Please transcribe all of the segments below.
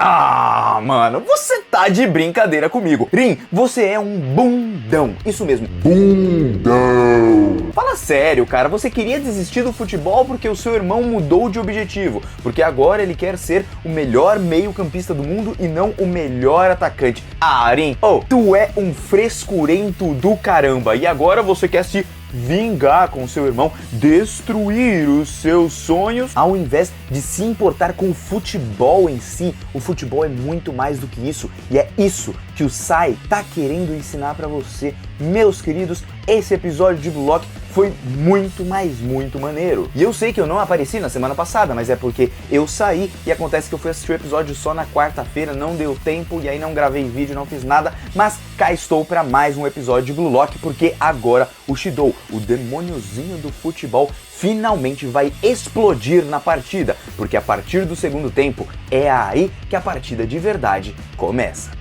Ah, mano, você tá de brincadeira comigo. Rin, você é um bundão. Isso mesmo, bundão. Fala sério, cara, você queria desistir do futebol porque o seu irmão mudou de objetivo, porque agora ele quer ser o melhor meio-campista do mundo e não o melhor atacante. Ah, Rin, tu é um frescurento do caramba e agora você quer se vingar com seu irmão, destruir os seus sonhos, ao invés de se importar com o futebol em si. O futebol é muito mais do que isso, e é isso que o Sai tá querendo ensinar pra você. Meus queridos, esse episódio de Vlog foi muito maneiro. E eu sei que eu não apareci na semana passada, mas é porque eu saí e acontece que eu fui assistir o episódio só na quarta-feira, não deu tempo e aí não gravei vídeo, não fiz nada, mas cá estou para mais um episódio de Blue Lock, porque agora o Shidou, o demôniozinho do futebol, finalmente vai explodir na partida, porque a partir do segundo tempo é aí que a partida de verdade começa.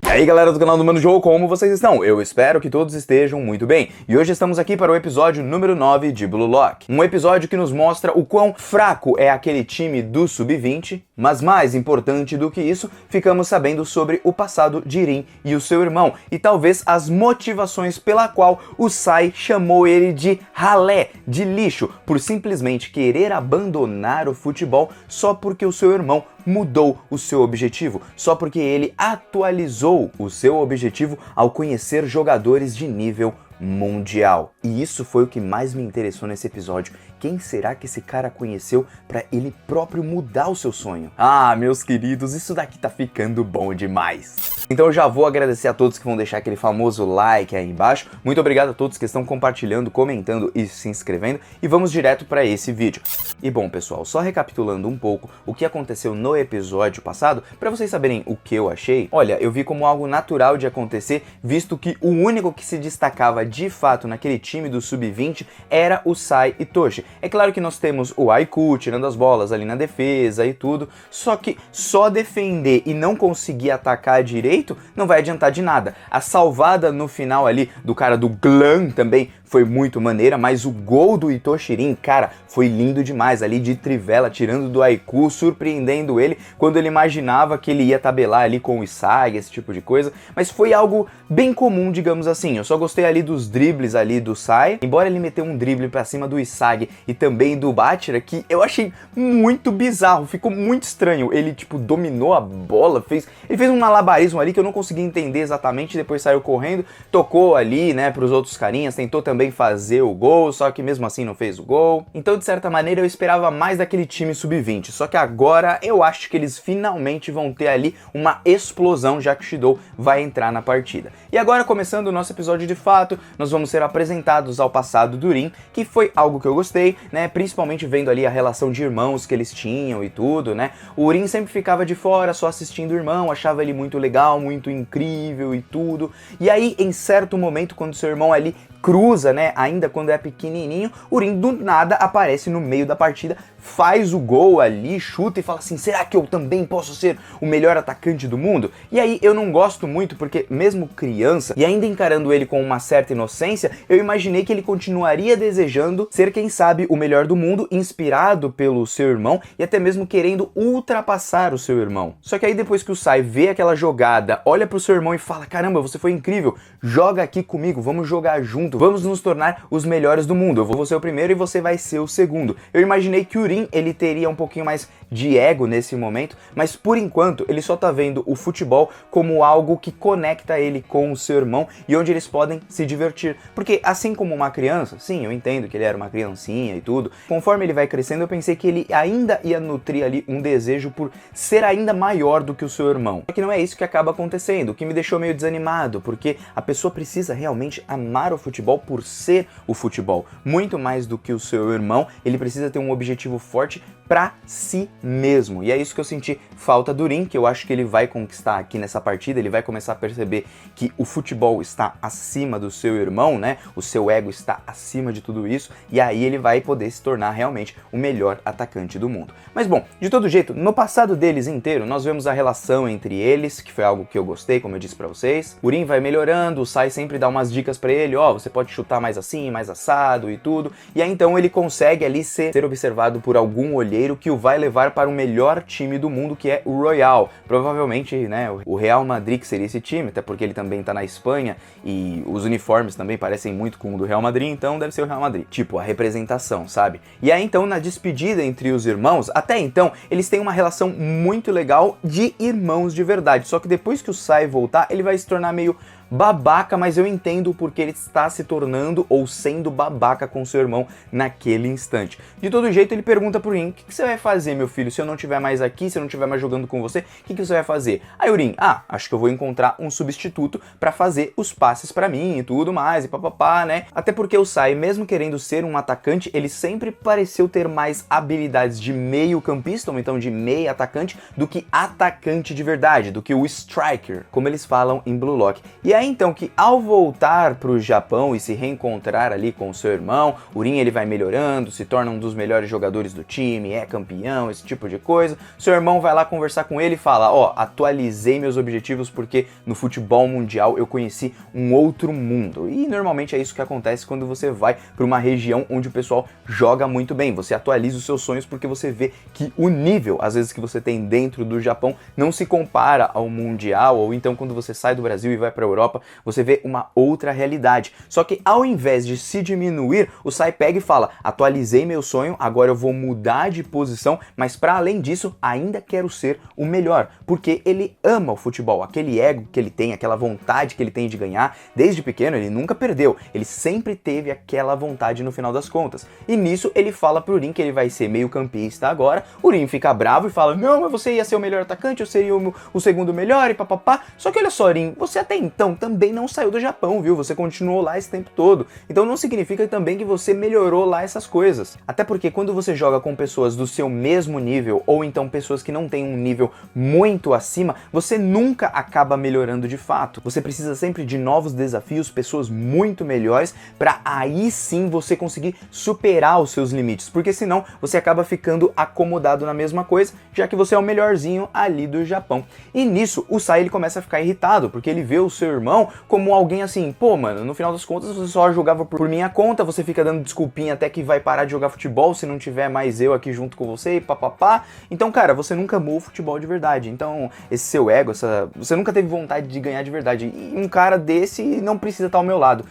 E aí galera do canal do Mano Joe, como vocês estão? Eu espero que todos estejam muito bem. E hoje estamos aqui para o episódio número 9 de Blue Lock. Um episódio que nos mostra o quão fraco é aquele time do Sub-20, mas mais importante do que isso, ficamos sabendo sobre o passado de Rin e o seu irmão, e talvez as motivações pela qual o Sai chamou ele de ralé, de lixo, por simplesmente querer abandonar o futebol só porque o seu irmão mudou o seu objetivo, só porque ele atualizou o seu objetivo ao conhecer jogadores de nível mundial. E isso foi o que mais me interessou nesse episódio. Quem será que esse cara conheceu para ele próprio mudar o seu sonho? Ah, meus queridos, isso daqui tá ficando bom demais. Então eu já vou agradecer a todos que vão deixar aquele famoso like aí embaixo. Muito obrigado a todos que estão compartilhando, comentando e se inscrevendo. E vamos direto para esse vídeo. E bom, pessoal, só recapitulando um pouco o que aconteceu no episódio passado, para vocês saberem o que eu achei. Olha, eu vi como algo natural de acontecer, visto que o único que se destacava de fato naquele time do Sub-20 era o Sai Itoshi. É claro que nós temos o Aiku tirando as bolas ali na defesa e tudo, só que só defender e não conseguir atacar direito não vai adiantar de nada. A salvada no final ali do cara do Glan também foi muito maneira, mas o gol do Itoshirin, cara, foi lindo demais ali de trivela, tirando do Aiku, surpreendendo ele quando ele imaginava que ele ia tabelar ali com o Isagi, esse tipo de coisa, mas foi algo bem comum, digamos assim. Eu só gostei ali dos dribles ali do Sai, embora ele meteu um drible pra cima do Isagi e também do Bachira, que eu achei muito bizarro, ficou muito estranho. Ele, tipo, dominou a bola, ele fez um malabarismo ali que eu não consegui entender exatamente, depois saiu correndo, tocou ali, né, pros outros carinhas, tentou também fazer o gol, só que mesmo assim não fez o gol. Então, de certa maneira, eu esperava mais daquele time Sub-20, só que agora eu acho que eles finalmente vão ter ali uma explosão, já que o Shidou vai entrar na partida. E agora, começando o nosso episódio de fato, nós vamos ser apresentados ao passado do Rin, que foi algo que eu gostei, né, principalmente vendo ali a relação de irmãos que eles tinham e tudo, né. O Rin sempre ficava de fora, só assistindo o irmão, achava ele muito legal, muito incrível e tudo. E aí, em certo momento, quando seu irmão ali cruza, né, ainda quando é pequenininho, o Rin do nada aparece no meio da partida, faz o gol ali, chuta e fala assim, será que eu também posso ser o melhor atacante do mundo? E aí eu não gosto muito porque mesmo criança, e ainda encarando ele com uma certa inocência, eu imaginei que ele continuaria desejando ser, quem sabe, o melhor do mundo, inspirado pelo seu irmão e até mesmo querendo ultrapassar o seu irmão. Só que aí depois que o Sai vê aquela jogada, olha pro seu irmão e fala, caramba, você foi incrível, joga aqui comigo, vamos jogar junto, vamos nos tornar os melhores do mundo, eu vou ser o primeiro e você vai ser o segundo. Eu imaginei que o Rin, ele teria um pouquinho mais de ego nesse momento, mas por enquanto ele só tá vendo o futebol como algo que conecta ele com o seu irmão e onde eles podem se divertir, porque assim como uma criança, sim, eu entendo que ele era uma criancinha e tudo, conforme ele vai crescendo eu pensei que ele ainda ia nutrir ali um desejo por ser ainda maior do que o seu irmão, só que não é isso que acaba acontecendo, o que me deixou meio desanimado, porque a pessoa precisa realmente amar o futebol por ser o futebol, muito mais do que o seu irmão, ele precisa ter um objetivo forte para si mesmo. E é isso que eu senti falta do Rin, que eu acho que ele vai conquistar aqui nessa partida, ele vai começar a perceber que o futebol está acima do seu irmão, né? O seu ego está acima de tudo isso, e aí ele vai poder se tornar realmente o melhor atacante do mundo. Mas bom, de todo jeito, no passado deles inteiro, nós vemos a relação entre eles, que foi algo que eu gostei, como eu disse pra vocês. O Rin vai melhorando, o Sai sempre dá umas dicas pra ele, ó, você pode chutar mais assim, mais assado e tudo, e aí então ele consegue ali ser observado por algum olheiro que o vai levar para o melhor time do mundo, que é o Royal. Provavelmente, né, o Real Madrid que seria esse time, até porque ele também tá na Espanha e os uniformes também parecem muito com o do Real Madrid, então deve ser o Real Madrid. Tipo, a representação, sabe? E aí então, na despedida entre os irmãos, até então, eles têm uma relação muito legal de irmãos de verdade, só que depois que o Sai voltar, ele vai se tornar meio babaca, mas eu entendo porque ele está se tornando ou sendo babaca com seu irmão naquele instante. De todo jeito, ele pergunta pro Rin, o que você vai fazer, meu filho, se eu não estiver mais aqui, se eu não estiver mais jogando com você, o que você vai fazer? Aí o Rin, acho que eu vou encontrar um substituto pra fazer os passes pra mim e tudo mais, e papapá, né? Até porque o Sai, mesmo querendo ser um atacante, ele sempre pareceu ter mais habilidades de meio campista, ou então de meio atacante, do que atacante de verdade, do que o striker, como eles falam em Blue Lock. E aí então que ao voltar para o Japão e se reencontrar ali com o seu irmão, o Rin ele vai melhorando, se torna um dos melhores jogadores do time, é campeão, esse tipo de coisa. Seu irmão vai lá conversar com ele e fala, atualizei meus objetivos porque no futebol mundial eu conheci um outro mundo. E normalmente é isso que acontece quando você vai para uma região onde o pessoal joga muito bem. Você atualiza os seus sonhos porque você vê que o nível, às vezes, que você tem dentro do Japão não se compara ao mundial, ou então quando você sai do Brasil e vai para a Europa, você vê uma outra realidade. Só que ao invés de se diminuir, o Sai pega e fala, atualizei meu sonho, agora eu vou mudar de posição, mas para além disso, ainda quero ser o melhor, porque ele ama o futebol, aquele ego que ele tem, aquela vontade que ele tem de ganhar, desde pequeno ele nunca perdeu, ele sempre teve aquela vontade no final das contas. E nisso ele fala pro Rin que ele vai ser meio campista agora, o Rin fica bravo e fala, não, mas você ia ser o melhor atacante, eu seria o segundo melhor e papapá. Só que olha só, Rin, você até então também não saiu do Japão, viu? Você continuou lá esse tempo todo. Então não significa também que você melhorou lá essas coisas. Até porque quando você joga com pessoas do seu mesmo nível, ou então pessoas que não têm um nível muito acima, você nunca acaba melhorando de fato. Você precisa sempre de novos desafios, pessoas muito melhores, para aí sim você conseguir superar os seus limites. Porque senão você acaba ficando acomodado na mesma coisa, já que você é o melhorzinho ali do Japão. E nisso, o Sai ele começa a ficar irritado, porque ele vê o seu irmão como alguém assim, pô, mano, no final das contas você só jogava por minha conta, você fica dando desculpinha até que vai parar de jogar futebol se não tiver mais eu aqui junto com você e papapá. Então, cara, você nunca amou o futebol de verdade. Então, esse seu ego, você nunca teve vontade de ganhar de verdade. E um cara desse não precisa estar ao meu lado.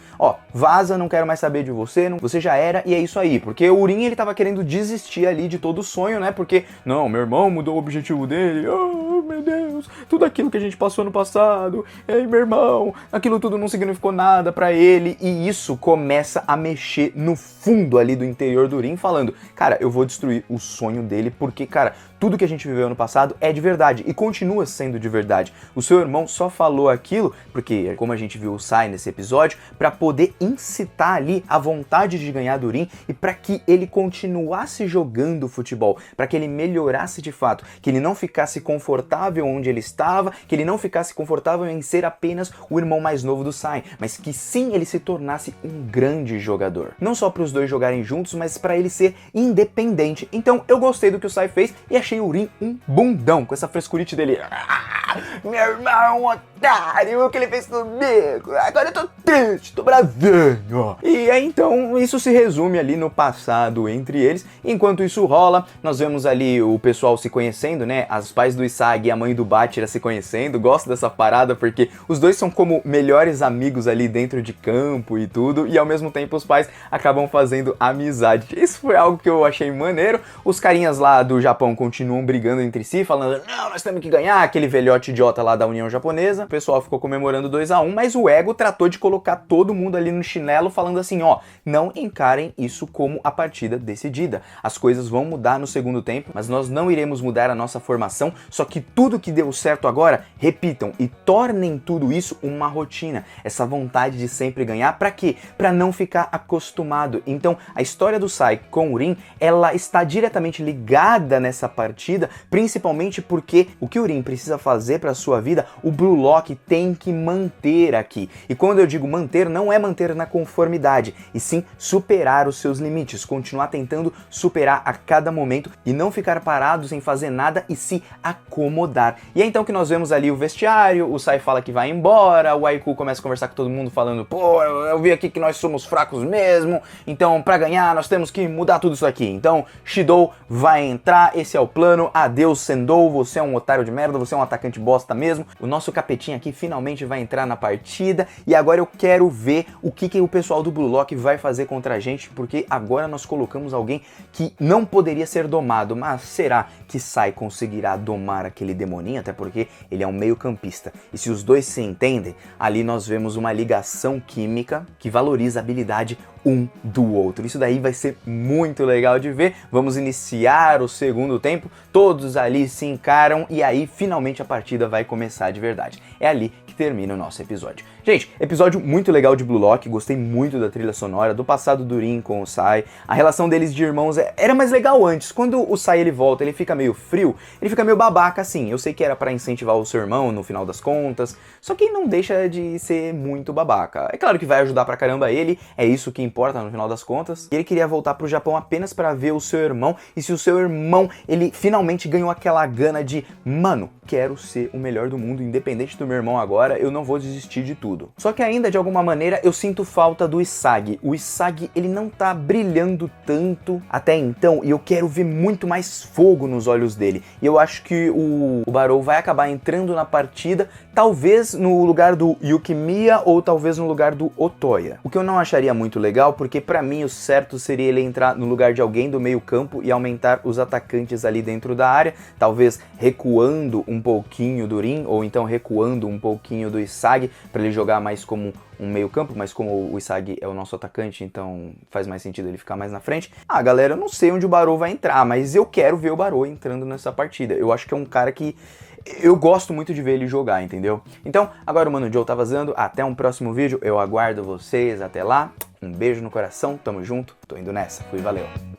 Vaza, não quero mais saber de você, você já era e é isso aí. Porque o Rin, ele tava querendo desistir ali de todo o sonho, né? Porque, não, meu irmão mudou o objetivo dele, oh, meu Deus, tudo aquilo que a gente passou no passado, ei, meu irmão, aquilo tudo não significou nada pra ele, e isso começa a mexer no fundo ali do interior do Rin, falando, cara, eu vou destruir o sonho dele, porque, cara, tudo que a gente viveu no passado é de verdade e continua sendo de verdade. O seu irmão só falou aquilo porque, como a gente viu o Sai nesse episódio, para poder incitar ali a vontade de ganhar do Rin e para que ele continuasse jogando futebol, para que ele melhorasse de fato, que ele não ficasse confortável onde ele estava, que ele não ficasse confortável em ser apenas o irmão mais novo do Sai, mas que sim ele se tornasse um grande jogador. Não só para os dois jogarem juntos, mas para ele ser independente. Então eu gostei do que o Sai fez e achei o Rin um bundão, com essa frescurite dele. Meu irmão, otário, o que ele fez comigo? Agora eu tô triste, tô bravinho. E aí então, isso se resume ali no passado entre eles. Enquanto isso rola, nós vemos ali o pessoal se conhecendo, né? Os pais do Isagi e a mãe do Bachira se conhecendo. Gosto dessa parada porque os dois são como melhores amigos ali dentro de campo e tudo. E ao mesmo tempo os pais acabam fazendo amizade. Isso foi algo que eu achei maneiro. Os carinhas lá do Japão continuam brigando entre si, falando, não, nós temos que ganhar, aquele velhote idiota lá da União Japonesa. o pessoal ficou comemorando 2-1, mas o ego tratou de colocar todo mundo ali no chinelo, falando assim, ó, não encarem isso como a partida decidida. As coisas vão mudar no segundo tempo, mas nós não iremos mudar a nossa formação, só que tudo que deu certo agora, repitam e tornem tudo isso uma rotina. Essa vontade de sempre ganhar, pra quê? Pra não ficar acostumado. Então, a história do Sai com o Rin, ela está diretamente ligada nessa partida, principalmente porque o que o Rin precisa fazer para sua vida, o Blue Lock tem que manter aqui. E quando eu digo manter, não é manter na conformidade, e sim superar os seus limites, continuar tentando superar a cada momento e não ficar parado sem fazer nada e se acomodar. E é então que nós vemos ali o vestiário, o Sai fala que vai embora, o Aiku começa a conversar com todo mundo falando, pô, eu vi aqui que nós somos fracos mesmo, então pra ganhar nós temos que mudar tudo isso aqui. Então Shidou vai entrar, esse é o plano, adeus Sendou, você é um otário de merda, você é um atacante bosta mesmo. O nosso capetinha aqui finalmente vai entrar na partida e agora eu quero ver o que o pessoal do Blue Lock vai fazer contra a gente, porque agora nós colocamos alguém que não poderia ser domado, mas será que Sai conseguirá domar aquele demoninho? Até porque ele é um meio campista. E se os dois se entendem, ali nós vemos uma ligação química que valoriza a habilidade um do outro. Isso daí vai ser muito legal de ver. Vamos iniciar o segundo tempo, todos ali se encaram e aí finalmente a partida vai começar de verdade. É ali que termina o nosso episódio. Gente, episódio muito legal de Blue Lock, gostei muito da trilha sonora, do passado do Rin com o Sai, a relação deles de irmãos era mais legal antes. Quando o Sai ele volta, ele fica meio frio, ele fica meio babaca assim. Eu sei que era pra incentivar o seu irmão no final das contas, só que não deixa de ser muito babaca. É claro que vai ajudar pra caramba ele, é isso que importa no final das contas. Ele queria voltar pro Japão apenas pra ver o seu irmão, e se o seu irmão, ele finalmente ganhou aquela gana de, mano, quero ser o melhor do mundo, independente do meu irmão agora, eu não vou desistir de tudo. Só que ainda, de alguma maneira, eu sinto falta do Isagi. O Isagi, ele não tá brilhando tanto até então, e eu quero ver muito mais fogo nos olhos dele. E eu acho que o Barou vai acabar entrando na partida, talvez no lugar do Yukimiya ou talvez no lugar do Otoya. O que eu não acharia muito legal, porque pra mim o certo seria ele entrar no lugar de alguém do meio campo e aumentar os atacantes ali dentro da área, talvez recuando um pouquinho do Rin, ou então recuando um pouquinho do Isagi, pra ele jogar mais como um meio campo, mas como o Isagi é o nosso atacante, então faz mais sentido ele ficar mais na frente. Ah, galera, eu não sei onde o Barou vai entrar, mas eu quero ver o Barou entrando nessa partida. Eu acho que é um cara que eu gosto muito de ver ele jogar, entendeu? Então, agora o Mano Joe tá vazando, até um próximo vídeo, eu aguardo vocês, até lá, um beijo no coração, tamo junto, tô indo nessa, fui, valeu!